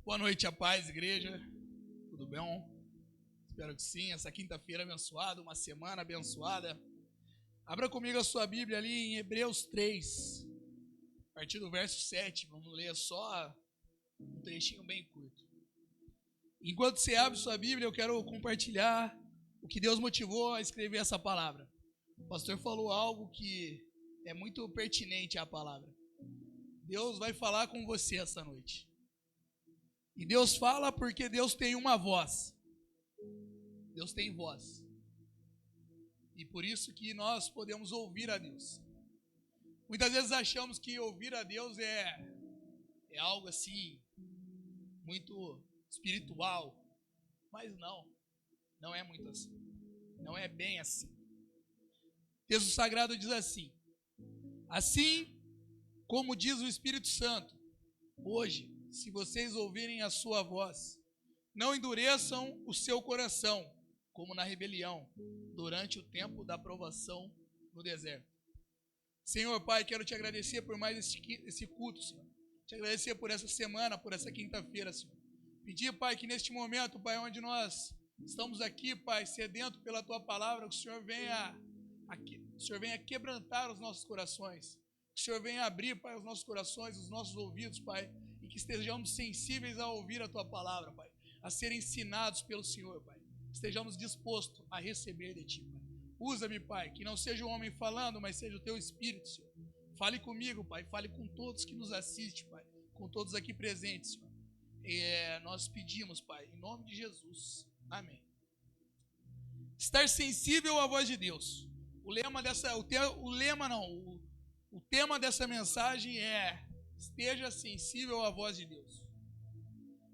Boa noite, a paz, igreja. Tudo bom? Espero que sim. Essa quinta-feira abençoada, uma semana abençoada. Abra comigo a sua Bíblia ali em Hebreus 3, a partir do verso 7. Vamos ler só um trechinho bem curto. Enquanto você abre sua Bíblia, eu quero compartilhar o que Deus motivou a escrever essa palavra. O pastor falou algo que é muito pertinente à palavra. Deus vai falar com você essa noite. E Deus fala porque Deus tem uma voz. Deus tem voz. E por isso que nós podemos ouvir a Deus. Muitas vezes achamos que ouvir a Deus é algo assim, muito espiritual. Mas não é muito assim. Não é bem assim. O texto sagrado diz assim: assim como diz o Espírito Santo, hoje, se vocês ouvirem a sua voz, não endureçam o seu coração, como na rebelião, durante o tempo da provação no deserto. Senhor, Pai, quero te agradecer por mais esse culto, Senhor. Te agradecer por essa semana, por essa quinta-feira, Senhor. Pedir, Pai, que neste momento, Pai, onde nós estamos aqui, Pai, sedento pela Tua palavra, que o Senhor venha quebrantar os nossos corações. Que o Senhor venha abrir, Pai, os nossos corações, os nossos ouvidos, Pai, e que estejamos sensíveis a ouvir a Tua palavra, Pai, a ser ensinados pelo Senhor, Pai. Estejamos dispostos a receber de Ti, Pai. Usa-me, Pai, que não seja o homem falando, mas seja o Teu Espírito, Senhor. Fale comigo, Pai, fale com todos que nos assistem, Pai, com todos aqui presentes, Senhor. Nós pedimos, Pai, em nome de Jesus. Amém. Estar sensível à voz de Deus. O tema dessa mensagem é: esteja sensível à voz de Deus.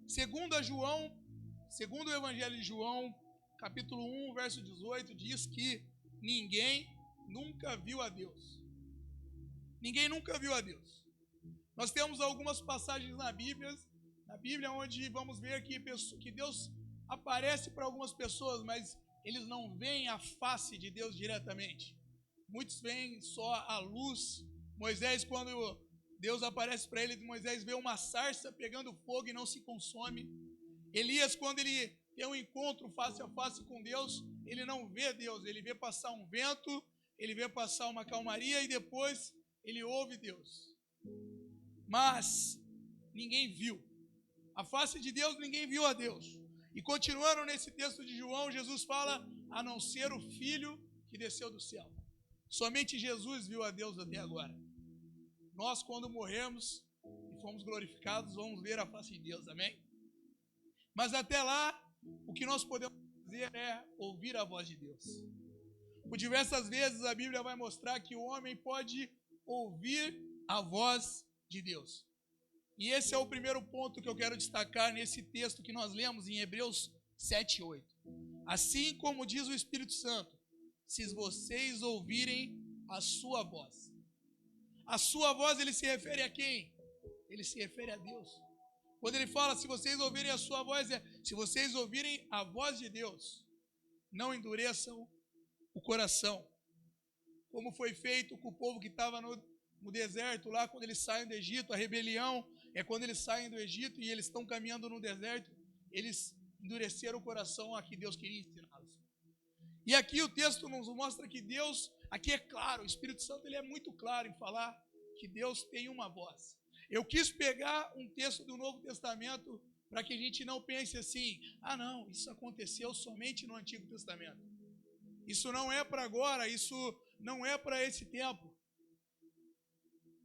Segundo o Evangelho de João, capítulo 1, verso 18, diz que ninguém nunca viu a Deus. Ninguém nunca viu a Deus. Nós temos algumas passagens na Bíblia onde vamos ver que Deus aparece para algumas pessoas, mas eles não veem a face de Deus diretamente. Muitos veem só a luz. Moisés, quando Deus aparece para ele, Moisés vê uma sarça pegando fogo e não se consome. Elias, quando ele tem um encontro face a face com Deus, ele não vê Deus, ele vê passar um vento, ele vê passar uma calmaria e depois ele ouve Deus. Mas ninguém viu. A face de Deus, ninguém viu a Deus. E continuando nesse texto de João, Jesus fala: a não ser o Filho que desceu do céu. Somente Jesus viu a Deus até agora. Nós, quando morrermos e fomos glorificados, vamos ver a face de Deus, amém? Mas até lá, o que nós podemos fazer é ouvir a voz de Deus. Por diversas vezes a Bíblia vai mostrar que o homem pode ouvir a voz de Deus. E esse é o primeiro ponto que eu quero destacar nesse texto que nós lemos em Hebreus 7:8. Assim como diz o Espírito Santo, se vocês ouvirem a sua voz. A sua voz, ele se refere a quem? Ele se refere a Deus. Quando ele fala, se vocês ouvirem a sua voz, se vocês ouvirem a voz de Deus, não endureçam o coração. Como foi feito com o povo que estava no deserto, lá quando eles saem do Egito, a rebelião é quando eles saem do Egito e eles estão caminhando no deserto, eles endureceram o coração a que Deus queria ensiná-los. E aqui o texto nos mostra que Deus, aqui é claro, o Espírito Santo ele é muito claro em falar que Deus tem uma voz. Eu quis pegar um texto do Novo Testamento para que a gente não pense assim: ah não, isso aconteceu somente no Antigo Testamento. Isso não é para agora, isso não é para esse tempo.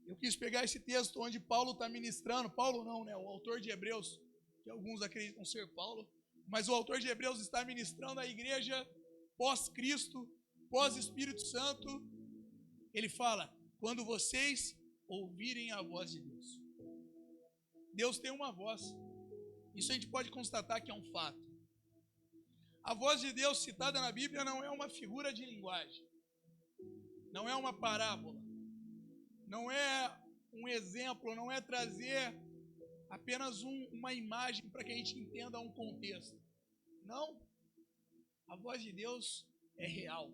Eu quis pegar esse texto onde Paulo está ministrando, Paulo não, né? O autor de Hebreus, que alguns acreditam ser Paulo, mas o autor de Hebreus está ministrando a igreja pós-Cristo, pós-Espírito Santo. Ele fala: quando vocês ouvirem a voz de Deus. Deus tem uma voz. Isso a gente pode constatar que é um fato. A voz de Deus citada na Bíblia não é uma figura de linguagem. Não é uma parábola. Não é um exemplo, não é trazer apenas uma imagem para que a gente entenda um contexto. Não. A voz de Deus é real.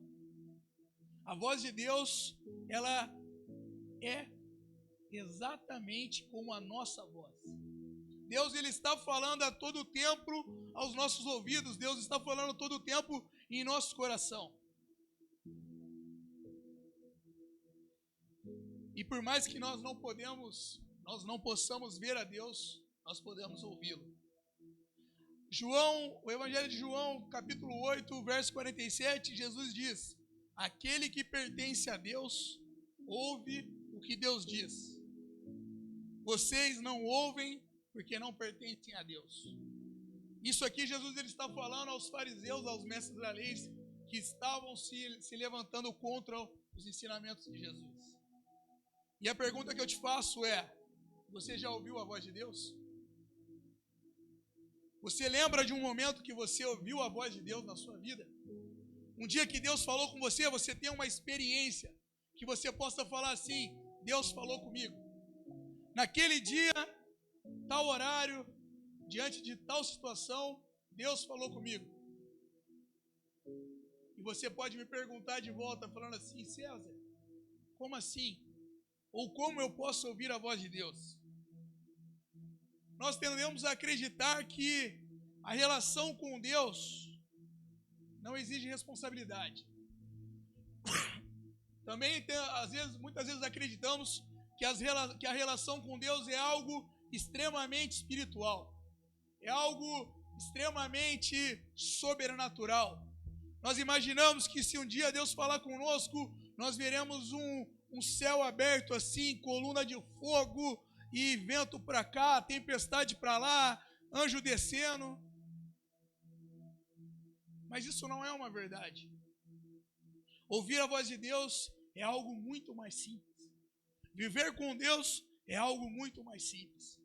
A voz de Deus, ela é exatamente como a nossa voz. Deus, ele está falando a todo tempo aos nossos ouvidos. Deus está falando a todo tempo em nosso coração. E por mais que nós não possamos ver a Deus, nós podemos ouvi-lo. O Evangelho de João, capítulo 8, verso 47, Jesus diz: aquele que pertence a Deus, ouve o que Deus diz. Vocês não ouvem porque não pertencem a Deus. Isso aqui Jesus ele está falando aos fariseus, aos mestres da lei, que estavam se levantando contra os ensinamentos de Jesus. E a pergunta que eu te faço é: você já ouviu a voz de Deus? Você lembra de um momento que você ouviu a voz de Deus na sua vida? Um dia que Deus falou com você, você tem uma experiência que você possa falar assim: Deus falou comigo. Naquele dia, tal horário, diante de tal situação, Deus falou comigo. E você pode me perguntar de volta, falando assim: César, como assim? Ou como eu posso ouvir a voz de Deus? Nós tendemos a acreditar que a relação com Deus não exige responsabilidade. Também, muitas vezes acreditamos que a relação com Deus é algo extremamente espiritual. É algo extremamente sobrenatural. Nós imaginamos que se um dia Deus falar conosco, nós veremos um céu aberto assim, coluna de fogo e vento para cá, tempestade para lá, anjo descendo. Mas isso não é uma verdade. Ouvir a voz de Deus é algo muito mais simples. Viver com Deus é algo muito mais simples.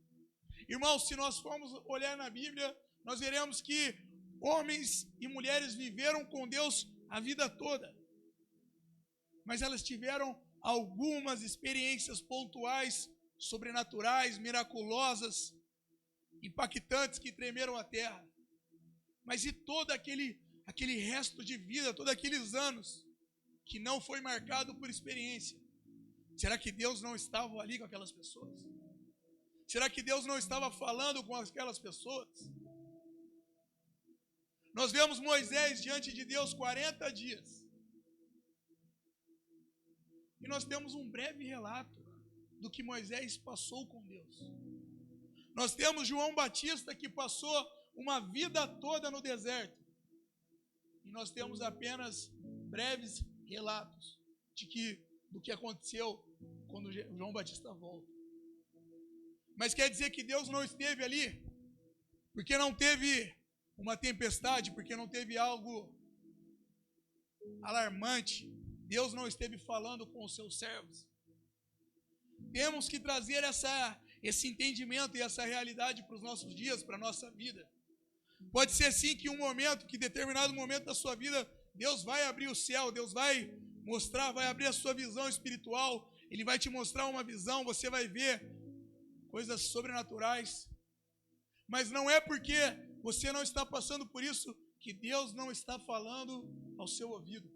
Irmãos, se nós formos olhar na Bíblia, nós veremos que homens e mulheres viveram com Deus a vida toda. Mas elas tiveram algumas experiências pontuais, sobrenaturais, miraculosas, impactantes, que tremeram a terra. Mas e todo aquele resto de vida, todos aqueles anos que não foi marcado por experiência? Será que Deus não estava ali com aquelas pessoas? Será que Deus não estava falando com aquelas pessoas? Nós vemos Moisés diante de Deus 40 dias. E nós temos um breve relato do que Moisés passou com Deus. Nós temos João Batista, que passou uma vida toda no deserto. E nós temos apenas breves relatos do que aconteceu quando João Batista volta. Mas quer dizer que Deus não esteve ali? Porque não teve uma tempestade, porque não teve algo alarmante? Deus não esteve falando com os seus servos? Temos que trazer esse entendimento e essa realidade para os nossos dias, para a nossa vida. Pode ser sim que determinado momento da sua vida, Deus vai abrir o céu, Deus vai abrir a sua visão espiritual, Ele vai te mostrar uma visão, você vai ver coisas sobrenaturais. Mas não é porque você não está passando por isso que Deus não está falando ao seu ouvido.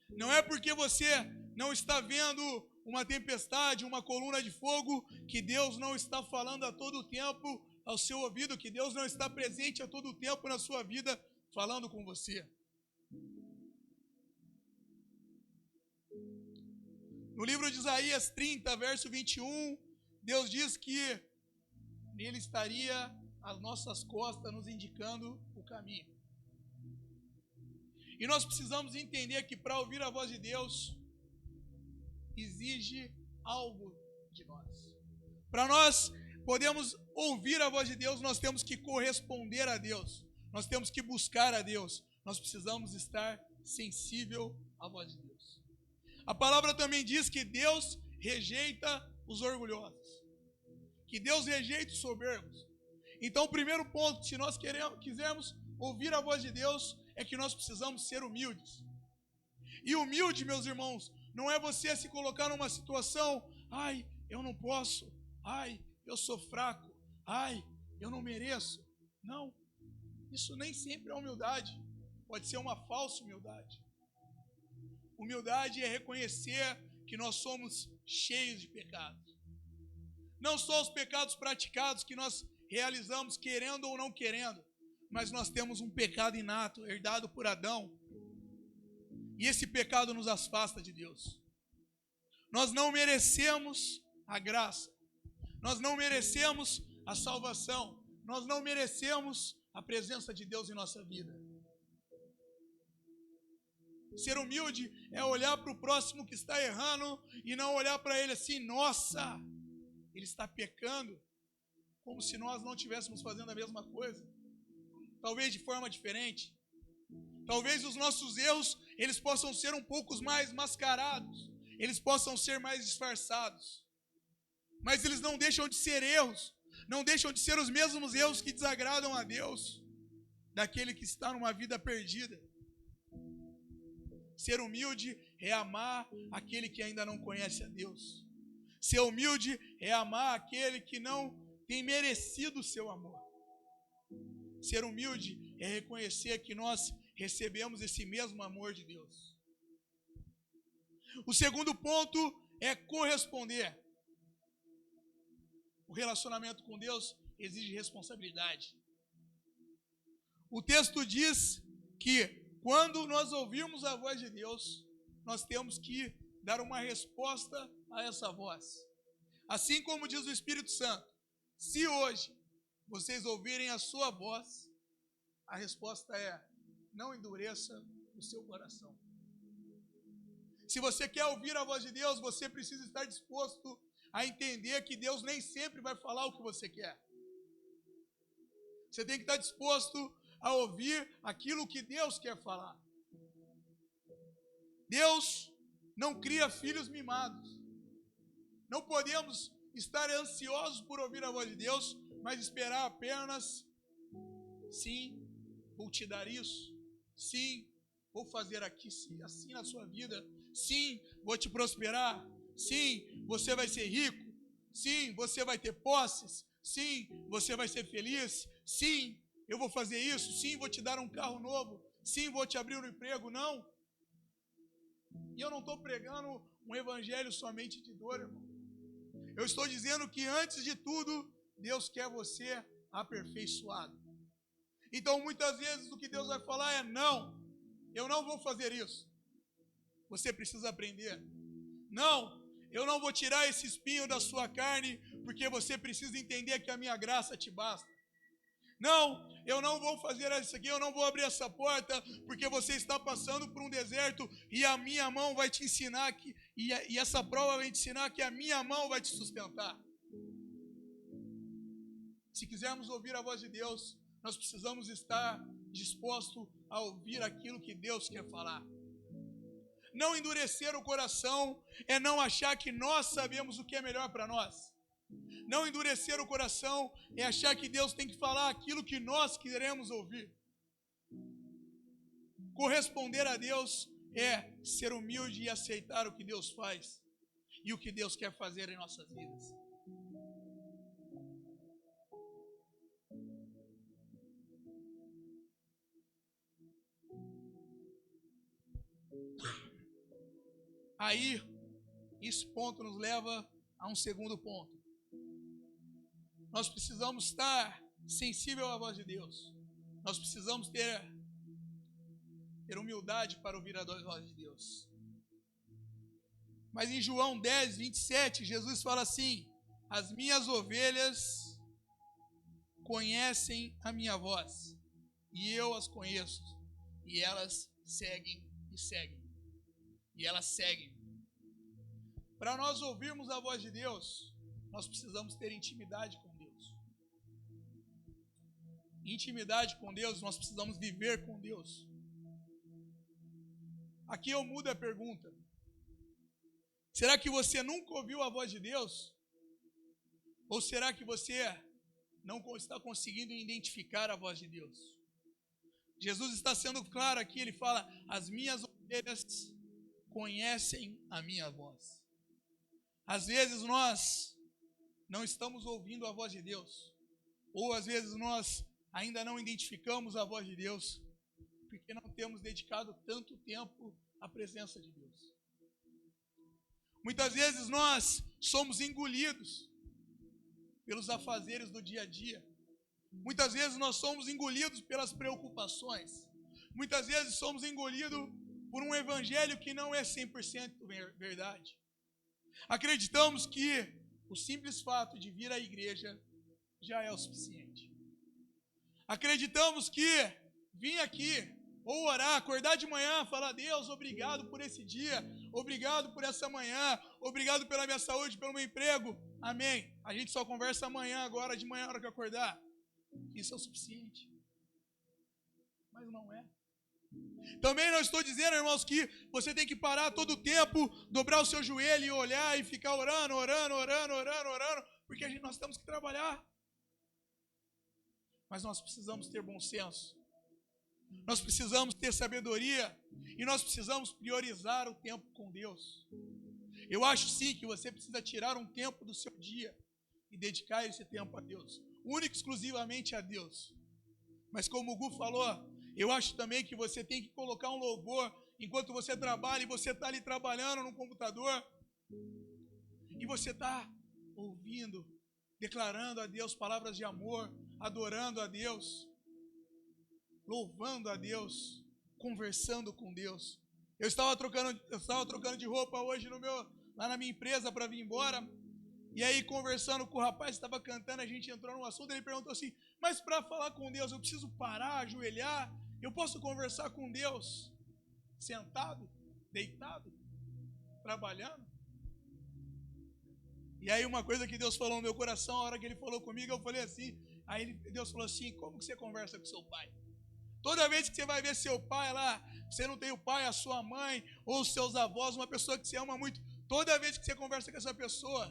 Não é porque você não está vendo uma tempestade, uma coluna de fogo, que Deus não está falando a todo tempo ao seu ouvido, que Deus não está presente a todo tempo na sua vida, falando com você. No livro de Isaías 30, verso 21, Deus diz que nele estaria as nossas costas nos indicando o caminho. E nós precisamos entender que para ouvir a voz de Deus, exige algo de nós. Para nós podermos ouvir a voz de Deus, nós temos que corresponder a Deus. Nós temos que buscar a Deus. Nós precisamos estar sensível à voz de Deus. A palavra também diz que Deus rejeita os orgulhosos, que Deus rejeita os soberbos. Então, o primeiro ponto, se nós quisermos ouvir a voz de Deus, é que nós precisamos ser humildes. E humilde, meus irmãos, não é você se colocar numa situação: ai, eu não posso, ai, eu sou fraco, ai, eu não mereço. Não, isso nem sempre é humildade, pode ser uma falsa humildade. Humildade é reconhecer que nós somos cheios de pecados. Não só os pecados praticados que nós realizamos querendo ou não querendo, mas nós temos um pecado inato, herdado por Adão. E esse pecado nos afasta de Deus. Nós não merecemos a graça. Nós não merecemos a salvação. Nós não merecemos a presença de Deus em nossa vida. Ser humilde é olhar para o próximo que está errando e não olhar para ele assim, nossa, ele está pecando, como se nós não estivéssemos fazendo a mesma coisa. Talvez de forma diferente. Talvez os nossos erros, eles possam ser um pouco mais mascarados. Eles possam ser mais disfarçados. Mas eles não deixam de ser erros. Não deixam de ser os mesmos erros que desagradam a Deus. Daquele que está numa vida perdida. Ser humilde é amar aquele que ainda não conhece a Deus. Ser humilde é amar aquele que não tem merecido o seu amor. Ser humilde é reconhecer que nós recebemos esse mesmo amor de Deus. O segundo ponto é corresponder. O relacionamento com Deus exige responsabilidade. O texto diz que quando nós ouvirmos a voz de Deus, nós temos que dar uma resposta a essa voz. Assim como diz o Espírito Santo, se hoje vocês ouvirem a sua voz, a resposta é, não endureça o seu coração. Se você quer ouvir a voz de Deus, você precisa estar disposto a entender que Deus nem sempre vai falar o que você quer. Você tem que estar disposto a ouvir aquilo que Deus quer falar. Deus não cria filhos mimados. Não podemos estar ansiosos por ouvir a voz de Deus, mas esperar apenas, sim, vou te dar isso, sim, vou fazer aqui assim na sua vida, sim, vou te prosperar, sim, você vai ser rico, sim, você vai ter posses, sim, você vai ser feliz, sim, eu vou fazer isso, sim, vou te dar um carro novo, sim, vou te abrir um emprego, não. E eu não estou pregando um evangelho somente de dor, irmão. Eu estou dizendo que antes de tudo, Deus quer você aperfeiçoado. Então muitas vezes o que Deus vai falar é não, eu não vou fazer isso. Você precisa aprender. Não, eu não vou tirar esse espinho da sua carne, porque você precisa entender que a minha graça te basta. Não, eu não vou fazer isso aqui, eu não vou abrir essa porta, porque você está passando por um deserto e a minha mão vai te ensinar, e essa prova vai te ensinar que a minha mão vai te sustentar. Se quisermos ouvir a voz de Deus, nós precisamos estar dispostos a ouvir aquilo que Deus quer falar. Não endurecer o coração é não achar que nós sabemos o que é melhor para nós. Não endurecer o coração é achar que Deus tem que falar aquilo que nós queremos ouvir. Corresponder a Deus é ser humilde e aceitar o que Deus faz e o que Deus quer fazer em nossas vidas. Aí, esse ponto nos leva a um segundo ponto. Nós precisamos estar sensível à voz de Deus. Nós precisamos ter humildade para ouvir a voz de Deus. Mas em João 10, 27, Jesus fala assim: as minhas ovelhas conhecem a minha voz, e eu as conheço, e elas seguem e seguem. E elas seguem. Para nós ouvirmos a voz de Deus, nós precisamos ter intimidade com Deus. Intimidade com Deus, nós precisamos viver com Deus. Aqui eu mudo a pergunta. Será que você nunca ouviu a voz de Deus? Ou será que você não está conseguindo identificar a voz de Deus? Jesus está sendo claro aqui, ele fala: as minhas ovelhas conhecem a minha voz. Às vezes nós não estamos ouvindo a voz de Deus, ou às vezes nós ainda não identificamos a voz de Deus, porque não temos dedicado tanto tempo à presença de Deus. Muitas vezes nós somos engolidos pelos afazeres do dia a dia. Muitas vezes nós somos engolidos pelas preocupações. Muitas vezes somos engolidos por um evangelho que não é 100% verdade. Acreditamos que o simples fato de vir à igreja já é o suficiente. Acreditamos que vir aqui, ou orar, acordar de manhã, falar: Deus, obrigado por esse dia, obrigado por essa manhã, obrigado pela minha saúde, pelo meu emprego, amém. A gente só conversa amanhã, agora de manhã, na hora que acordar. Isso é o suficiente. Mas não é. Também não estou dizendo, irmãos, que você tem que parar todo o tempo, dobrar o seu joelho e olhar e ficar orando, porque nós temos que trabalhar. Mas nós precisamos ter bom senso. Nós precisamos ter sabedoria e nós precisamos priorizar o tempo com Deus. Eu acho sim que você precisa tirar um tempo do seu dia e dedicar esse tempo a Deus, único e exclusivamente a Deus. Mas como o Gu falou, eu acho também que você tem que colocar um louvor enquanto você trabalha e você está ali trabalhando no computador e você está ouvindo, declarando a Deus palavras de amor, adorando a Deus, louvando a Deus, conversando com Deus. Eu estava trocando de roupa hoje lá na minha empresa para vir embora. E aí, conversando com o rapaz que estava cantando, a gente entrou num assunto, ele perguntou assim: mas para falar com Deus, eu preciso parar, ajoelhar? Eu posso conversar com Deus sentado, deitado, trabalhando? E aí, uma coisa que Deus falou no meu coração, a hora que ele falou comigo, eu falei assim, Deus falou assim: como que você conversa com seu pai? Toda vez que você vai ver seu pai lá, você não tem o pai, a sua mãe, ou os seus avós, uma pessoa que você ama muito, toda vez que você conversa com essa pessoa,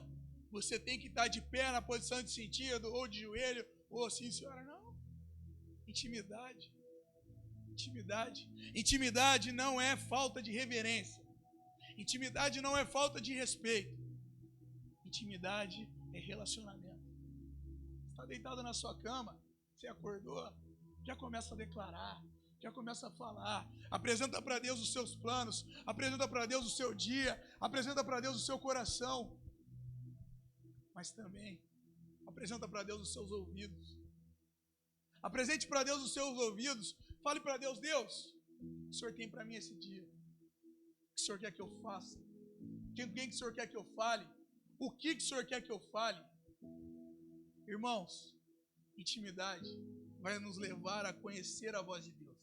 você tem que estar de pé na posição de sentido, ou de joelho, ou assim, senhora, não. Intimidade. Intimidade não é falta de reverência. Intimidade não é falta de respeito. Intimidade é relacionamento. Você está deitado na sua cama, você acordou, já começa a declarar, já começa a falar, apresenta para Deus os seus planos, apresenta para Deus o seu dia, apresenta para Deus o seu coração, mas também apresenta para Deus os seus ouvidos. Apresente para Deus os seus ouvidos, fale para Deus: Deus, o que o Senhor tem para mim esse dia? O que o Senhor quer que eu faça? Quem que o Senhor quer que eu fale? O que o Senhor quer que eu fale? Irmãos, intimidade vai nos levar a conhecer a voz de Deus.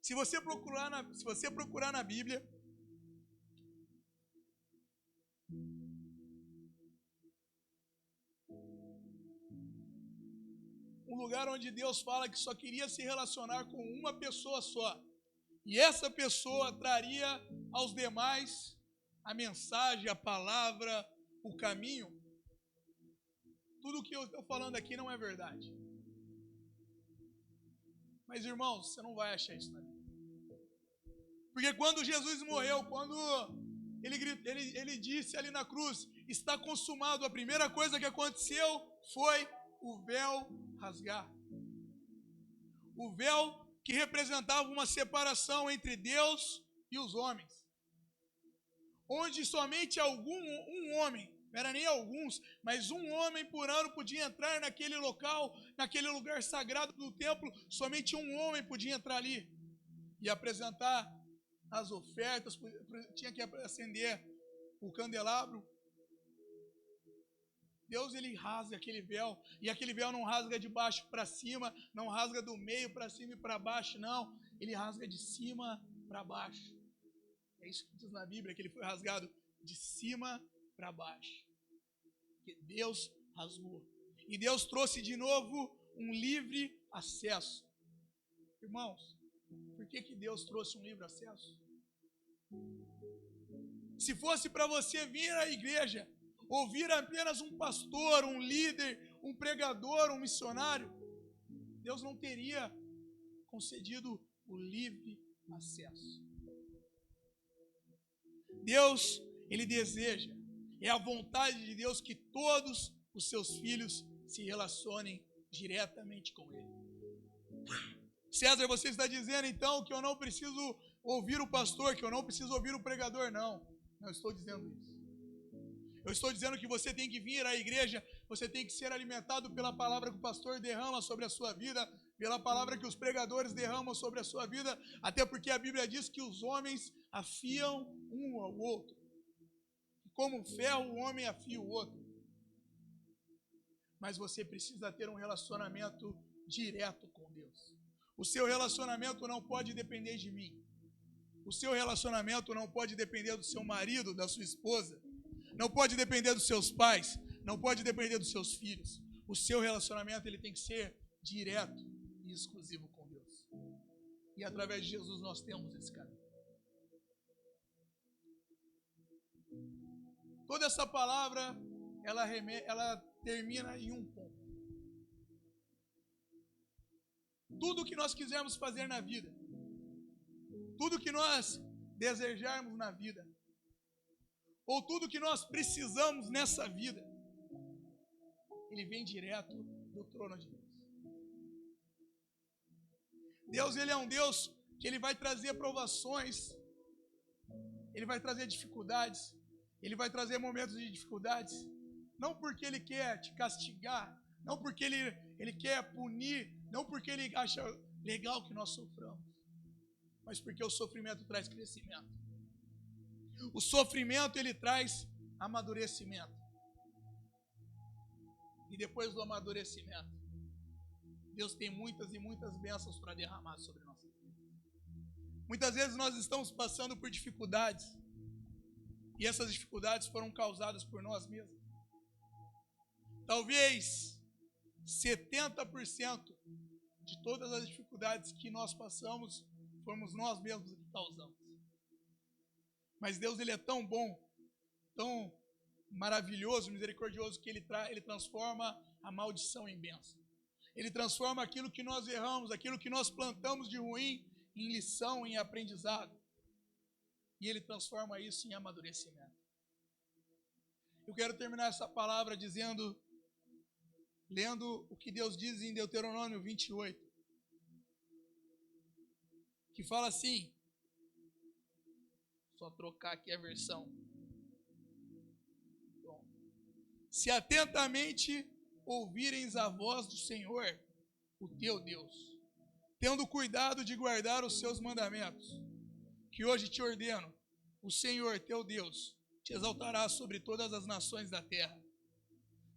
Se você procurar na Bíblia, um lugar onde Deus fala que só queria se relacionar com uma pessoa só, e essa pessoa traria aos demais a mensagem, a palavra, o caminho. Tudo o que eu estou falando aqui não é verdade. Mas, irmãos, você não vai achar isso na Bíblia. Porque quando Jesus morreu, quando ele disse ali na cruz: está consumado, a primeira coisa que aconteceu foi o véu rasgar. O véu que representava uma separação entre Deus e os homens. Onde somente um homem, não era nem alguns, mas um homem por ano podia entrar naquele local, naquele lugar sagrado do templo. Somente um homem podia entrar ali e apresentar as ofertas, tinha que acender o candelabro. Deus, ele rasga aquele véu, e aquele véu não rasga de baixo para cima, não rasga do meio para cima e para baixo, não, ele rasga de cima para baixo. É isso que diz na Bíblia, que ele foi rasgado de cima para baixo. Que Deus rasgou. E Deus trouxe de novo um livre acesso. Irmãos, por que Deus trouxe um livre acesso? Se fosse para você vir à igreja, ouvir apenas um pastor, um líder, um pregador, um missionário, Deus não teria concedido o livre acesso. Deus, ele deseja, é a vontade de Deus que todos os seus filhos se relacionem diretamente com ele. César, você está dizendo então que eu não preciso ouvir o pastor, que eu não preciso ouvir o pregador? Não estou dizendo isso. Eu estou dizendo que você tem que vir à igreja, você tem que ser alimentado pela palavra que o pastor derrama sobre a sua vida, pela palavra que os pregadores derramam sobre a sua vida, até porque a Bíblia diz que os homens afiam um ao outro. Como ferro, o homem afia o outro. Mas você precisa ter um relacionamento direto com Deus. O seu relacionamento não pode depender de mim. O seu relacionamento não pode depender do seu marido, da sua esposa. Não pode depender dos seus pais. Não pode depender dos seus filhos. O seu relacionamento ele tem que ser direto e exclusivo com Deus. E através de Jesus nós temos esse caminho. Toda essa palavra, ela termina em um ponto. Tudo que nós quisermos fazer na vida, tudo que nós desejarmos na vida, ou tudo que nós precisamos nessa vida, ele vem direto do trono de Deus. Deus, ele é um Deus que ele vai trazer provações, ele vai trazer dificuldades, ele vai trazer momentos de dificuldades, não porque ele quer te castigar, não porque ele quer punir, não porque ele acha legal que nós soframos, mas porque o sofrimento traz crescimento. O sofrimento, ele traz amadurecimento. E depois do amadurecimento, Deus tem muitas e muitas bênçãos para derramar sobre nossas vidas. Muitas vezes nós estamos passando por dificuldades, e essas dificuldades foram causadas por nós mesmos. Talvez 70% de todas as dificuldades que nós passamos, fomos nós mesmos que causamos. Mas Deus, ele é tão bom, tão maravilhoso, misericordioso, que ele transforma a maldição em bênção. Ele transforma aquilo que nós erramos, aquilo que nós plantamos de ruim, em lição, em aprendizado. E ele transforma isso em amadurecimento. Eu quero terminar essa palavra lendo o que Deus diz em Deuteronômio 28, que fala assim, só trocar aqui a versão. Bom. Se atentamente ouvirem a voz do Senhor, o teu Deus, tendo cuidado de guardar os seus mandamentos, que hoje te ordeno, o Senhor teu Deus te exaltará sobre todas as nações da terra.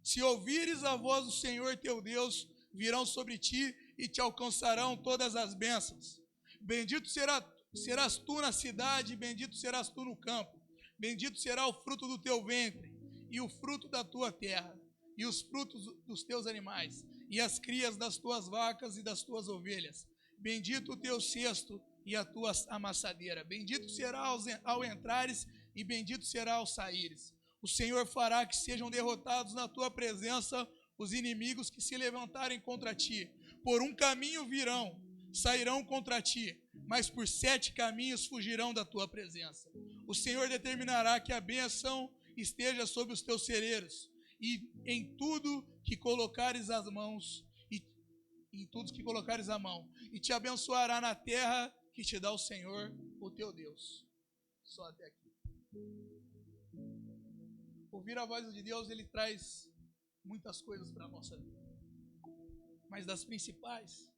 Se ouvires a voz do Senhor teu Deus, virão sobre ti e te alcançarão todas as bênçãos. Bendito serás tu na cidade, bendito serás tu no campo. Bendito será o fruto do teu ventre, e o fruto da tua terra, e os frutos dos teus animais, e as crias das tuas vacas e das tuas ovelhas. Bendito o teu cesto e a tua amassadeira. Bendito será ao entrares, e bendito será ao saíres. O Senhor fará que sejam derrotados na tua presença os inimigos que se levantarem contra ti. Por um caminho virão, sairão contra ti, mas por 7 caminhos fugirão da tua presença. O Senhor determinará que a bênção esteja sobre os teus celeiros, e em tudo que colocares as mãos, a mão, e te abençoará na terra que te dá o Senhor, o teu Deus. Só até aqui. Ouvir a voz de Deus, ele traz muitas coisas para a nossa vida. Mas das principais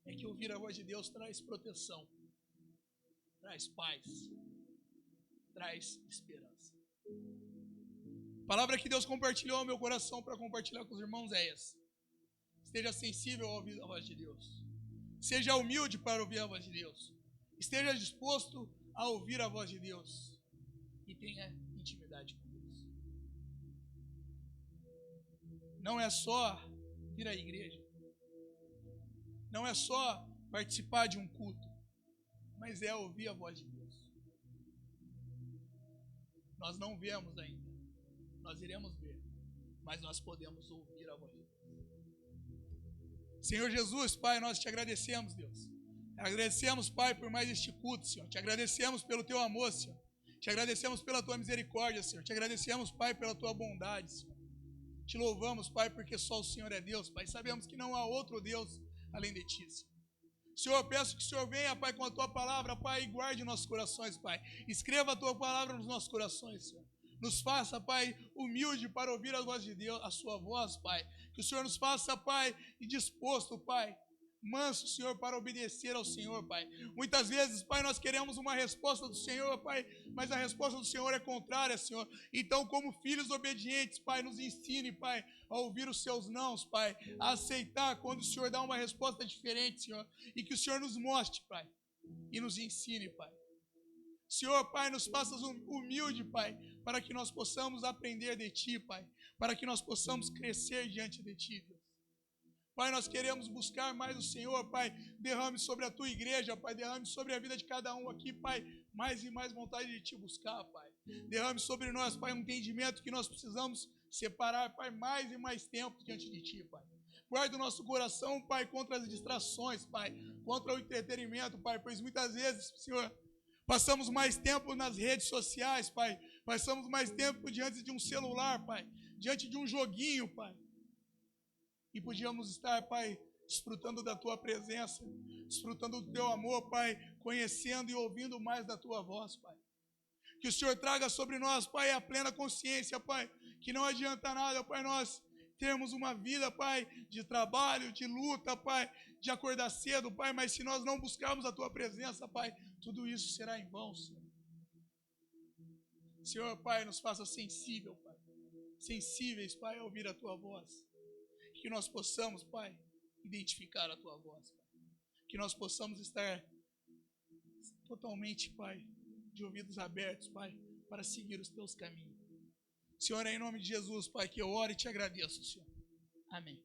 é que ouvir a voz de Deus traz proteção, traz paz, traz esperança. A palavra que Deus compartilhou ao meu coração para compartilhar com os irmãos é essa. Esteja sensível ao ouvir a voz de Deus. Seja humilde para ouvir a voz de Deus. Esteja disposto a ouvir a voz de Deus. E tenha intimidade com Deus. Não é só ir à igreja. Não é só participar de um culto. Mas é ouvir a voz de Deus. Nós não vemos ainda. Nós iremos ver. Mas nós podemos ouvir a voz de Deus. Senhor Jesus, Pai, nós te agradecemos, Deus. Agradecemos, Pai, por mais este culto, Senhor. Te agradecemos pelo teu amor, Senhor. Te agradecemos pela tua misericórdia, Senhor. Te agradecemos, Pai, pela tua bondade, Senhor. Te louvamos, Pai, porque só o Senhor é Deus, Pai. Sabemos que não há outro Deus além de ti, Senhor. Senhor, eu peço que o Senhor venha, Pai, com a tua palavra, Pai, e guarde nossos corações, Pai. Escreva a tua palavra nos nossos corações, Senhor. Nos faça, Pai, humilde para ouvir a voz de Deus, a sua voz, Pai. Que o Senhor nos faça, Pai, e disposto, Pai, manso, Senhor, para obedecer ao Senhor, Pai. Muitas vezes, Pai, nós queremos uma resposta do Senhor, Pai, mas a resposta do Senhor é contrária, Senhor. Então, como filhos obedientes, Pai, nos ensine, Pai, a ouvir os seus nãos, Pai, a aceitar quando o Senhor dá uma resposta diferente, Senhor, e que o Senhor nos mostre, Pai, e nos ensine, Pai. Senhor, Pai, nos faças humilde, Pai, para que nós possamos aprender de Ti, Pai, para que nós possamos crescer diante de Ti, Deus. Pai, nós queremos buscar mais o Senhor, Pai, derrame sobre a Tua igreja, Pai, derrame sobre a vida de cada um aqui, Pai, mais e mais vontade de Te buscar, Pai. Derrame sobre nós, Pai, um entendimento que nós precisamos separar, Pai, mais e mais tempo diante de Ti, Pai. Guarda o nosso coração, Pai, contra as distrações, Pai, contra o entretenimento, Pai, pois muitas vezes, Senhor, passamos mais tempo nas redes sociais, Pai. Passamos mais tempo diante de um celular, Pai. Diante de um joguinho, Pai. E podíamos estar, Pai, desfrutando da Tua presença, desfrutando do Teu amor, Pai, conhecendo e ouvindo mais da Tua voz, Pai. Que o Senhor traga sobre nós, Pai, a plena consciência, Pai, que não adianta nada, Pai, nós termos uma vida, Pai, de trabalho, de luta, Pai, de acordar cedo, Pai, mas se nós não buscarmos a Tua presença, Pai, tudo isso será em vão, Senhor. Senhor, Pai, nos faça sensível, Pai, sensíveis, Pai, a ouvir a Tua voz. Que nós possamos, Pai, identificar a Tua voz, Pai. Que nós possamos estar totalmente, Pai, de ouvidos abertos, Pai, para seguir os Teus caminhos. Senhor, é em nome de Jesus, Pai, que eu oro e Te agradeço, Senhor. Amém.